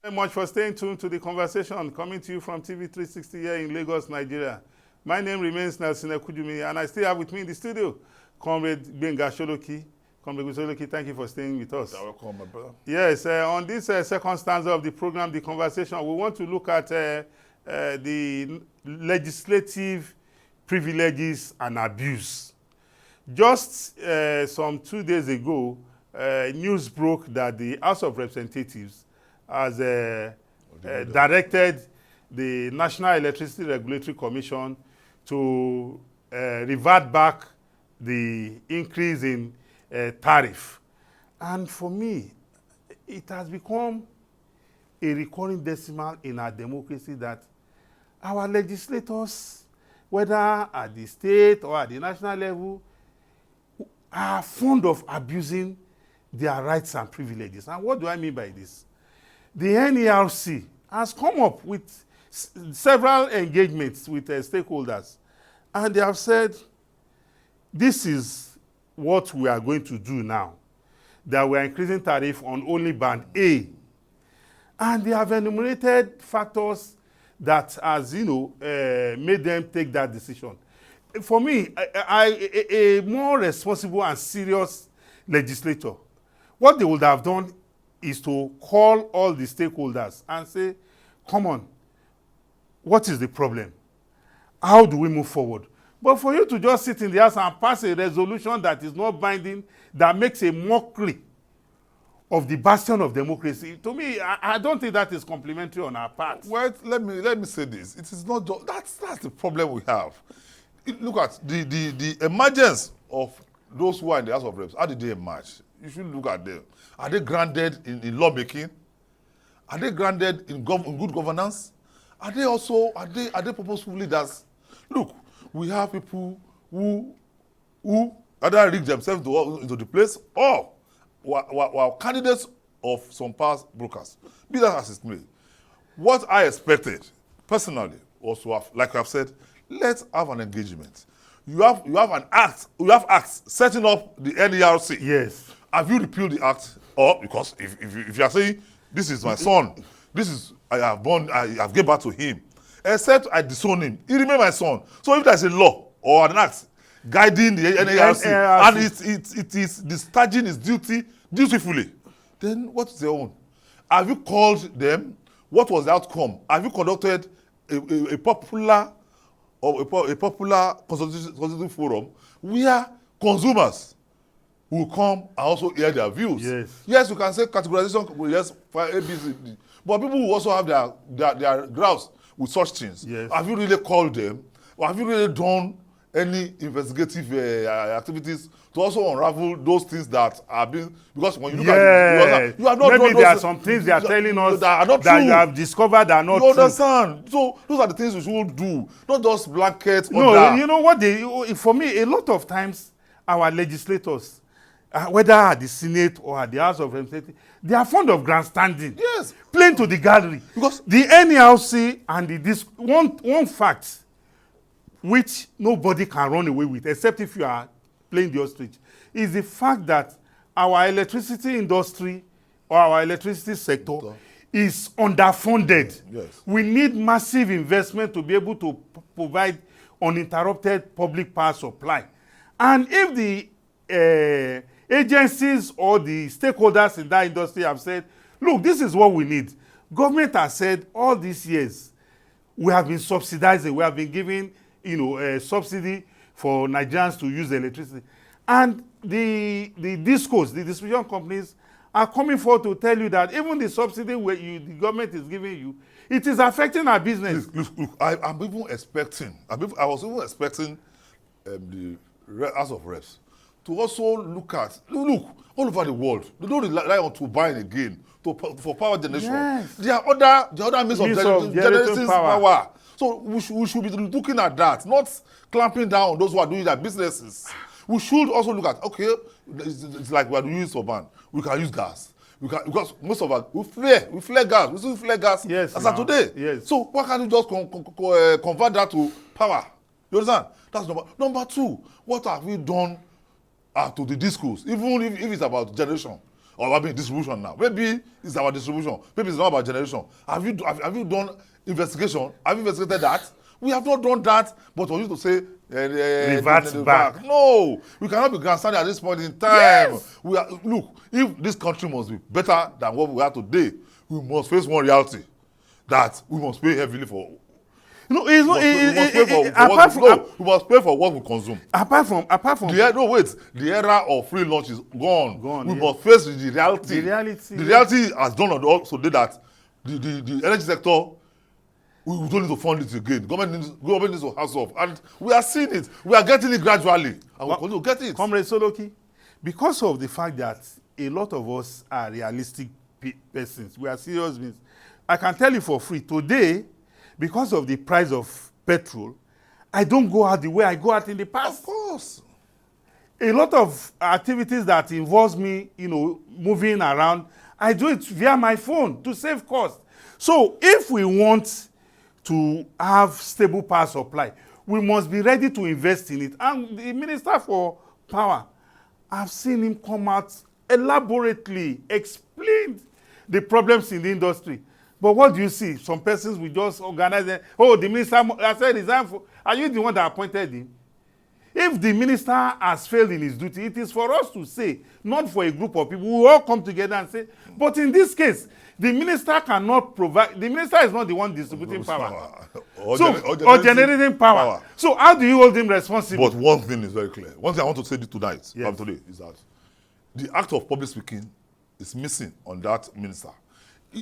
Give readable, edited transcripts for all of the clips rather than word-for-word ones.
Very much for staying tuned to the conversation coming to you from TV 360 here in Lagos, Nigeria. My name remains Nelson Ekujumi, and I still have with me in the studio Comrade Benga Sholoki. Comrade Sholoki, thank you for staying with us. You're welcome, my brother. Yes, on this second stanza of the program, the conversation, we want to look at the legislative privileges and abuse. Just some 2 days ago, news broke that the House of Representatives has directed the National Electricity Regulatory Commission to revert back the increase in tariff. And for me, it has become a recurring decimal in our democracy that our legislators, whether at the state or at the national level, are fond of abusing their rights and privileges. And what do I mean by this? The NERC has come up with several engagements with stakeholders, and they have said, this is what we are going to do now, that we are increasing tariff on only band A. And they have enumerated factors that has, made them take that decision. For me, a more responsible and serious legislator, what they would have done is to call all the stakeholders and say, come on, what is the problem? How do we move forward? But for you to just sit in the house and pass a resolution that is not binding, that makes a mockery of the bastion of democracy, to me, I don't think that is complimentary on our part. Well, let me say this. It is not just, that's the problem we have. Look at the emergence of those who are in the House of Reps. How did they emerge? You should look at them. Are they grounded in lawmaking? Are they grounded in good governance? Are they purposeful leaders? Look, we have people who either rig themselves into the place or were candidates of some past brokers. Be that as it may. What I expected personally was to have, like I've said, let's have an engagement. You have acts setting up the NERC. Yes. Have you repealed the act? Or because if you are saying this is my son, I have given birth to him, except I disown him, he remains my son. So if there's a law or an act guiding the NERC and it is discharging its duty dutifully, then what is their own? Have you called them? What was the outcome? Have you conducted a popular consultative forum where consumers will come and also hear their views? Yes, you can say categorization, yes, for A, B, C, D. But people will also have their grounds with such things. Yes. Have you really called them? Or have you really done any investigative activities to also unravel those things that are being, because when you look at it, you have not maybe done those, there are some things they are telling us that are not that true. You have discovered are not true. You understand? So those are the things we should do, not just blanket. No, you know what? For me, a lot of times our legislators, whether at the Senate or at the House of Representatives, they are fond of grandstanding. Yes. Playing to the gallery. Because the NERC and one fact which nobody can run away with, except if you are playing the ostrich, is the fact that our electricity industry or our electricity sector is underfunded. Yes. We need massive investment to be able to provide uninterrupted public power supply. And if the agencies or the stakeholders in that industry have said, look, this is what we need. Government has said all these years, we have been subsidizing, we have been giving subsidy for Nigerians to use electricity. And the discos, the distribution companies, are coming forward to tell you that even the subsidy the government is giving you, it is affecting our business. Look, I was even expecting the House of Reps to also look all over the world. They don't rely on turbine again for power generation. Yes. There are other means of generating power. So we should be looking at that, not clamping down on those who are doing their businesses. We should also look at, okay, it's like we are using turbine. We can use gas. Because most of us, we flare gas. We still flare gas as of today. Yes. So why can't you just convert that to power? You understand? That's number two. What have we done to the discourse? Even if it's about generation. or I mean distribution now. Maybe it's our distribution. Maybe it's not about generation. Have you done investigation? Have you investigated that? We have not done that, but for you to say revert back. No, we cannot be grandstanding at this point in time. Yes. Look, if this country must be better than what we are today, we must face one reality that we must pay heavily for. No, We must pay for what we consume. Apart from The era of free lunch is gone. We must face the reality. The reality has done also that the energy sector, we don't need to fund it again. Government needs to house off, and we are seeing it. We are getting it gradually, and we continue to get it. Comrade Soloki, because of the fact that a lot of us are realistic persons, we are serious beings. I can tell you for free today, because of the price of petrol, I don't go out the way I go out in the past. Of course. A lot of activities that involves me, moving around, I do it via my phone to save cost. So if we want to have stable power supply, we must be ready to invest in it. And the Minister for Power, I've seen him come out elaborately, explain the problems in the industry. But what do you see? Some persons will just organize them. Oh, the minister, I said, resign for. Are you the one that appointed him? If the minister has failed in his duty, it is for us to say, not for a group of people. We all come together and say, but in this case, the minister cannot provide. The minister is not the one distributing power. Or generating power. So how do you hold him responsible? But one thing is very clear. One thing I want to say tonight, today, is that the act of public speaking is missing on that minister.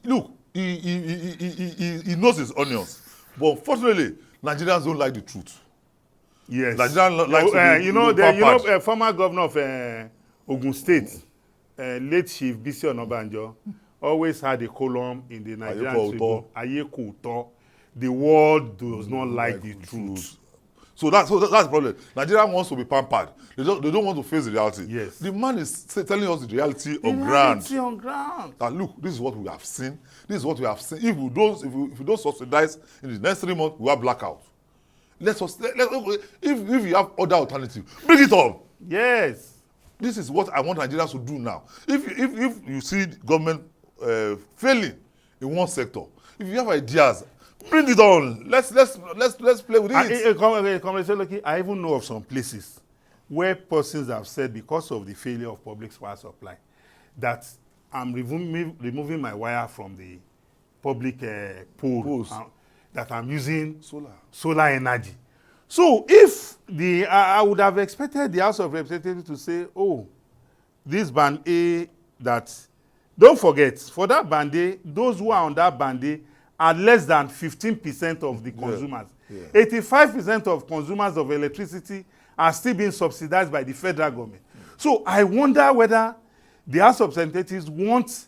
Look, he knows his onions, but unfortunately, Nigerians don't like the truth. Yes. Nigerians like former governor of Ogun State, late Chief Bisi Onabanjo, always had a column in the Nigerian Tribune. Ayeko Uto. The world does not like the truth. So that's the problem. Nigeria wants to be pampered. They don't want to face the reality. Yes. The man is telling us the reality on ground. That look, this is what we have seen. This is what we have seen. If we don't subsidize in the next 3 months, we have blackout. If you have other alternative, bring it up. Yes. This is what I want Nigerians to do now. If you see the government failing in one sector, if you have ideas, bring it on. Let's play with it. I even know of some places where persons have said, because of the failure of public power supply, that I'm removing my wire from the public poles, that I'm using solar energy. So if I would have expected the House of Representatives to say, oh, this band A, that, don't forget, for that band A, those who are on that band A are less than 15% of the consumers. 85% of consumers of electricity are still being subsidized by the federal government. So I wonder whether the House of Representatives want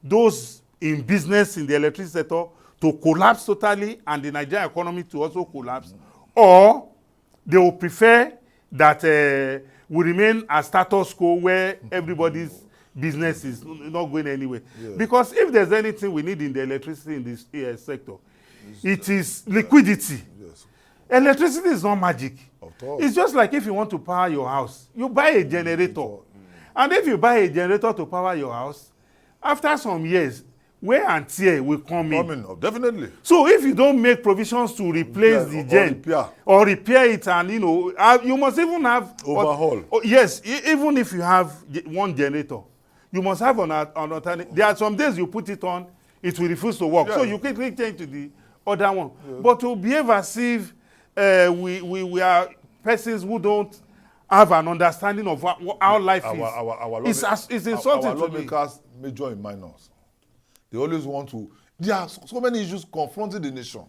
those in business in the electricity sector to collapse totally and the Nigerian economy to also collapse, or they will prefer that we remain a status quo where everybody's business is not going anywhere. Because if there's anything we need in the electricity in this sector, it is liquidity. Electricity is not magic. It's just like if you want to power your house, you buy a generator. And if you buy a generator to power your house, after some years, wear and tear will come in. Definitely. So if you don't make provisions to replace the gen or repair it, and you must even have overhaul. Yes, even if you have one generator, you must have an alternative. There are some days you put it on, it will refuse to work. So you quickly change to the other one. But to behave as if we are persons who don't have an understanding of how life is. It's insulting to me. Our lawmakers major in minors. They always want to. There are so many issues confronting the nation.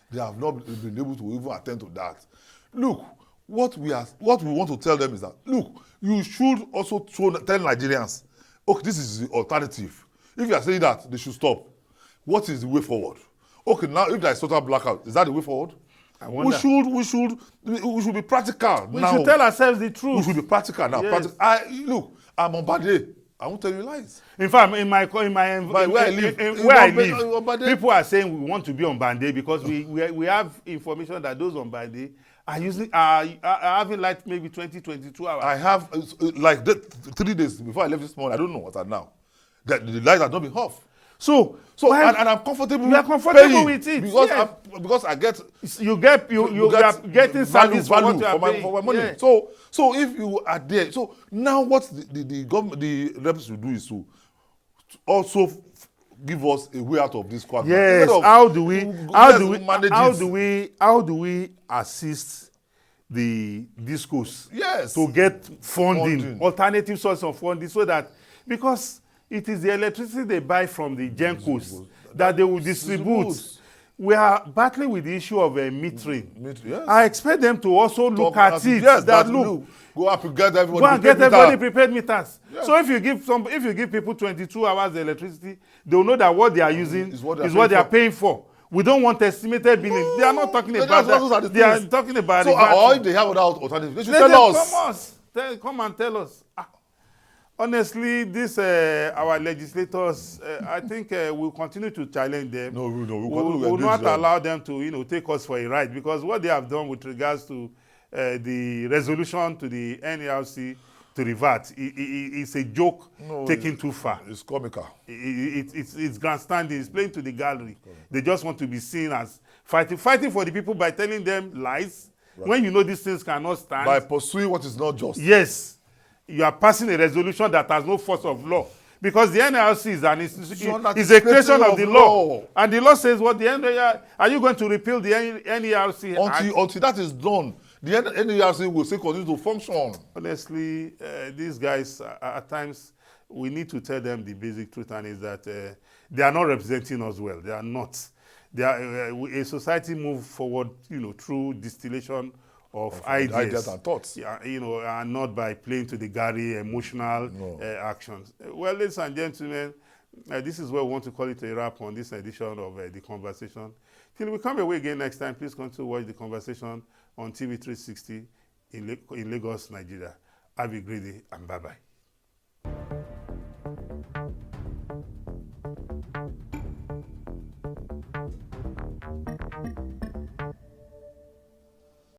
They have not been able to even attend to that. Look, what we want to tell them is that, look, you should also tell Nigerians, okay, this is the alternative. If you are saying that, they should stop. What is the way forward? Okay, now if there is total blackout, is that the way forward? I wonder. We should be practical now. We should tell ourselves the truth. We should be practical now. Yes. Look, I'm on bad day. I won't tell you lies. In fact, where I live, people are saying we want to be on Band-Aid because we have information that those on Band-Aid are having like maybe 20, 22 hours. I have 3 days before I left this morning. I don't know what are now. the light has not been off. So And I'm comfortable. You are comfortable paying with it, because yes. because I get you are getting service for what you are paying. for my money. Yeah. So if you are there, so now what the government, the reps will do is to also give us a way out of this quagmire. Yes. How do we assist the discos? Yes. To get funding, alternative source of funding, so that because it is the electricity they buy from the gencos that they will distribute. We are battling with the issue of metering. Yes. I expect them to also look at it. Yes, Look, go up and get everybody. go and get everybody prepared meters. Yes. So if you give people 22 hours electricity, they will know that what they are using is what they are paying for. We don't want estimated billing. They are not talking about that. They are talking about it. So or if they have other alternatives, they should tell us. Come and tell us. Honestly, this our legislators, I think we'll continue to challenge them. No, we'll not allow them to, take us for a ride, because what they have done with regards to the resolution to the NERC to revert is a joke taken too far. It's comical. It's grandstanding. It's playing to the gallery. They just want to be seen as fighting for the people by telling them lies when you know these things cannot stand. By pursuing what is not just. Yes. You are passing a resolution that has no force of law, because the NLC is a creation of the law. And the law says what the NERC, are you going to repeal the NERC? Until that is done, the NERC will still continue to function. Honestly, these guys, at times, we need to tell them the basic truth, and is that they are not representing us well. They are not. They are, a society move forward, through distillation of ideas and thoughts. Yeah, and not by playing to the gallery, emotional actions. Well, ladies and gentlemen, this is where we want to call it a wrap on this edition of The Conversation. Till we come away again next time, please continue to watch The Conversation on TV 360 in Lagos, Nigeria. Have a great day, and bye-bye.